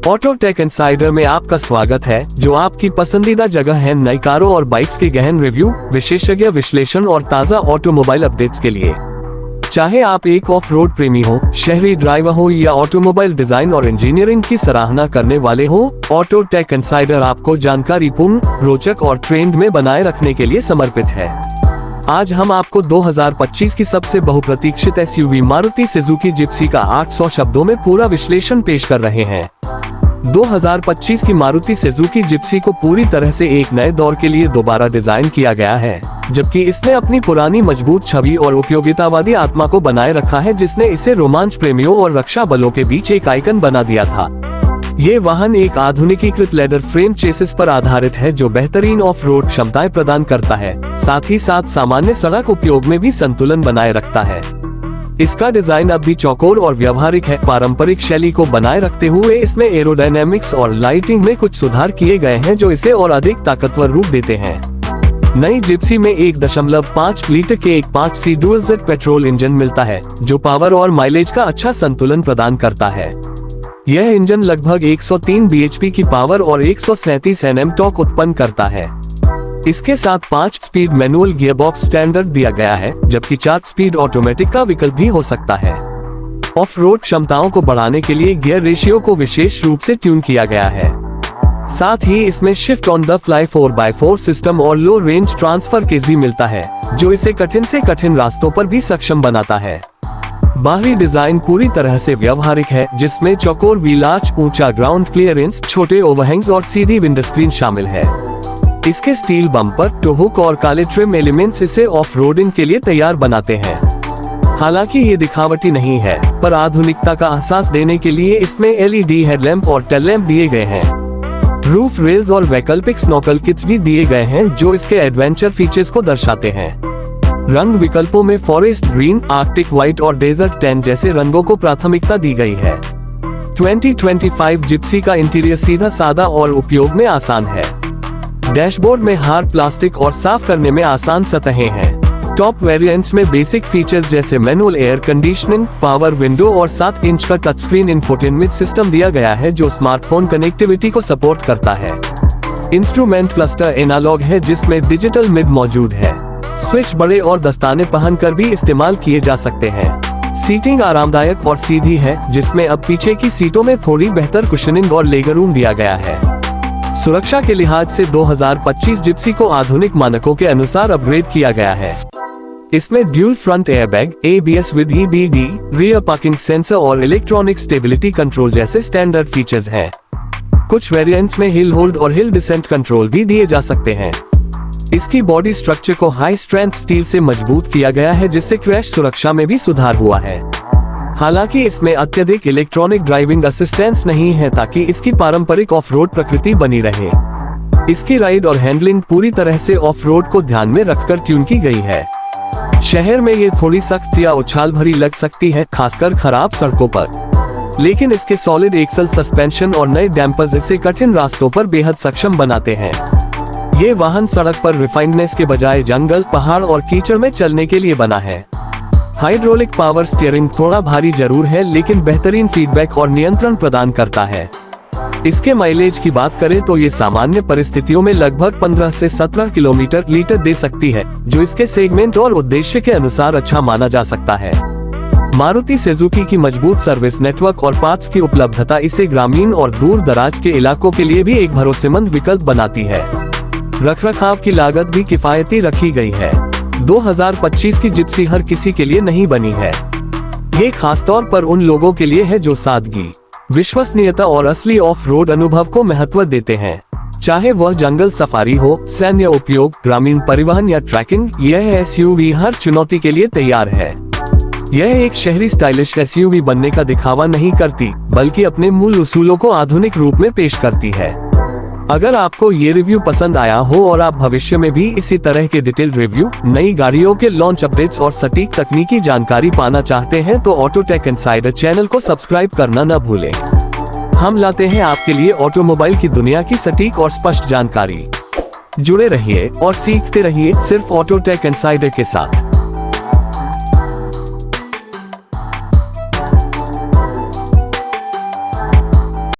Autotech insider में आपका स्वागत है, जो आपकी पसंदीदा जगह है नई कारों और बाइक्स के गहन रिव्यू, विशेषज्ञ विश्लेषण और ताज़ा ऑटोमोबाइल अपडेट्स के लिए। चाहे आप एक ऑफ रोड प्रेमी हो, शहरी ड्राइवर हो या ऑटोमोबाइल डिजाइन और इंजीनियरिंग की सराहना करने वाले हो, ऑटोटेक इनसाइडर आपको जानकारीपूर्ण, रोचक और ट्रेंड में बनाए रखने के लिए समर्पित है। आज हम आपको 2025 की सबसे बहुप्रतीक्षित एसयूवी मारुति सुजुकी जिप्सी का 800 शब्दों में पूरा विश्लेषण पेश कर रहे हैं। 2025 की मारुति सुजुकी जिप्सी को पूरी तरह से एक नए दौर के लिए दोबारा डिजाइन किया गया है, जबकि इसने अपनी पुरानी मजबूत छवि और उपयोगितावादी आत्मा को बनाए रखा है, जिसने इसे रोमांच प्रेमियों और रक्षा बलों के बीच एक आइकन बना दिया था। ये वाहन एक आधुनिकीकृत लेदर फ्रेम चेसिस पर आधारित है, जो बेहतरीन ऑफ रोड क्षमताएं प्रदान करता है, साथ ही साथ सामान्य सड़क उपयोग में भी संतुलन बनाए रखता है। इसका डिजाइन अब भी चौकोर और व्यवहारिक है। पारंपरिक शैली को बनाए रखते हुए इसमें एरोडायनेमिक्स और लाइटिंग में कुछ सुधार किए गए हैं, जो इसे और अधिक ताकतवर रूप देते हैं। नई जिप्सी में 1.5 लीटर के 1.5C dual jet petrol engine मिलता है, जो पावर और माइलेज का अच्छा संतुलन प्रदान करता है। यह इंजन लगभग 103 bhp की पावर और 137 Nm टॉर्क उत्पन्न करता है। इसके साथ 5 स्पीड मैनुअल गियरबॉक्स स्टैंडर्ड दिया गया है, जबकि 4 स्पीड ऑटोमेटिक का विकल्प भी हो सकता है। ऑफ रोड क्षमताओं को बढ़ाने के लिए गियर रेशियो को विशेष रूप से ट्यून किया गया है। साथ ही इसमें shift on the fly 4x4 system और लो रेंज ट्रांसफर केस भी मिलता है, जो इसे कठिन से कठिन रास्तों पर भी सक्षम बनाता है। बाहरी डिजाइन पूरी तरह से व्यवहारिक है, जिसमें चौकोर व्हील आर्च, ऊंचा ग्राउंड क्लियरेंस, छोटे ओवरहैंग्स और सीधी विंडस्क्रीन शामिल है। इसके स्टील बम्पर, टो हुक और काले ट्रिम एलिमेंट्स इसे ऑफ रोडिंग के लिए तैयार बनाते हैं। हालांकि ये दिखावटी नहीं है, पर आधुनिकता का एहसास देने के लिए इसमें LED हेडलैम्प और टेल लैम्प दिए गए हैं। रूफ रेल्स और वैकल्पिक स्नॉकल किट्स भी दिए गए हैं, जो इसके एडवेंचर फीचर्स को दर्शाते हैं। रंग विकल्पों में फॉरेस्ट ग्रीन, आर्कटिक व्हाइट और डेजर्ट टैन जैसे रंगों को प्राथमिकता दी गई है। 2025 जिप्सी का इंटीरियर सीधा सादा और उपयोग में आसान है। डैशबोर्ड में हार्ड प्लास्टिक और साफ करने में आसान सतहें हैं। टॉप वेरिएंट्स में बेसिक फीचर्स जैसे manual air conditioning, power window और 7 इंच का टच स्क्रीन इंफोटेनमेंट सिस्टम दिया गया है, जो स्मार्टफोन कनेक्टिविटी को सपोर्ट करता है। इंस्ट्रूमेंट क्लस्टर एनालॉग है, जिसमें डिजिटल मिड मौजूद है। स्विच बड़े और दस्ताने पहनकर भी इस्तेमाल किए जा सकते हैं। सीटिंग आरामदायक और सीधी है, जिसमें अब पीछे की सीटों में थोड़ी बेहतर कुशनिंग और लेगरूम दिया गया है। सुरक्षा के लिहाज से 2025 जिप्सी को आधुनिक मानकों के अनुसार अपग्रेड किया गया है। इसमें dual front airbag, ABS with EBD, rear parking sensor और इलेक्ट्रॉनिक स्टेबिलिटी कंट्रोल जैसे स्टैंडर्ड फीचर्स हैं। कुछ वेरिएंट्स में हिल होल्ड और हिल डिसेंट कंट्रोल भी दिए जा सकते हैं। इसकी बॉडी स्ट्रक्चर को हाई स्ट्रेंथ स्टील से मजबूत किया गया है, जिससे क्रैश सुरक्षा में भी सुधार हुआ है। हालांकि इसमें अत्यधिक इलेक्ट्रॉनिक ड्राइविंग असिस्टेंस नहीं है, ताकि इसकी पारंपरिक ऑफ रोड प्रकृति बनी रहे। इसकी राइड और हैंडलिंग पूरी तरह से ऑफ रोड को ध्यान में रखकर ट्यून की गई है। शहर में ये थोड़ी सख्त या उछाल भरी लग सकती है, खासकर खराब सड़कों पर, लेकिन इसके सॉलिड एक्सल सस्पेंशन और नए डैम्पर्स इसे कठिन रास्तों पर बेहद सक्षम बनाते हैं। ये वाहन सड़क पर रिफाइंडनेस के बजाय जंगल, पहाड़ और कीचड़ में चलने के लिए बना है। हाइड्रोलिक पावर स्टीयरिंग थोड़ा भारी जरूर है, लेकिन बेहतरीन फीडबैक और नियंत्रण प्रदान करता है। इसके माइलेज की बात करें तो ये सामान्य परिस्थितियों में लगभग 15 से 17 किलोमीटर लीटर दे सकती है, जो इसके सेगमेंट और उद्देश्य के अनुसार अच्छा माना जा सकता है। मारुति सुजुकी की मजबूत सर्विस नेटवर्क और पार्ट्स की उपलब्धता इसे ग्रामीण और दूर दराज के इलाकों के लिए भी एक भरोसेमंद विकल्प बनाती है। रखरखाव की लागत भी किफायती रखी गई है। 2025 की जिप्सी हर किसी के लिए नहीं बनी है। ये खासतौर पर उन लोगों के लिए है जो सादगी, विश्वसनीयता और असली ऑफ रोड अनुभव को महत्व देते हैं। चाहे वह जंगल सफारी हो, सैन्य उपयोग, ग्रामीण परिवहन या ट्रैकिंग, यह एसयूवी हर चुनौती के लिए तैयार है। यह एक शहरी स्टाइलिश एसयूवी बनने का दिखावा नहीं करती, बल्कि अपने मूल उसूलों को आधुनिक रूप में पेश करती है। अगर आपको ये रिव्यू पसंद आया हो और आप भविष्य में भी इसी तरह के डिटेल्ड रिव्यू, नई गाड़ियों के लॉन्च अपडेट्स और सटीक तकनीकी जानकारी पाना चाहते हैं, तो ऑटोटेक इनसाइडर चैनल को सब्सक्राइब करना न भूलें। हम लाते हैं आपके लिए ऑटोमोबाइल की दुनिया की सटीक और स्पष्ट जानकारी। जुड़े रहिए और सीखते रहिए, सिर्फ ऑटोटेक इनसाइडर के साथ।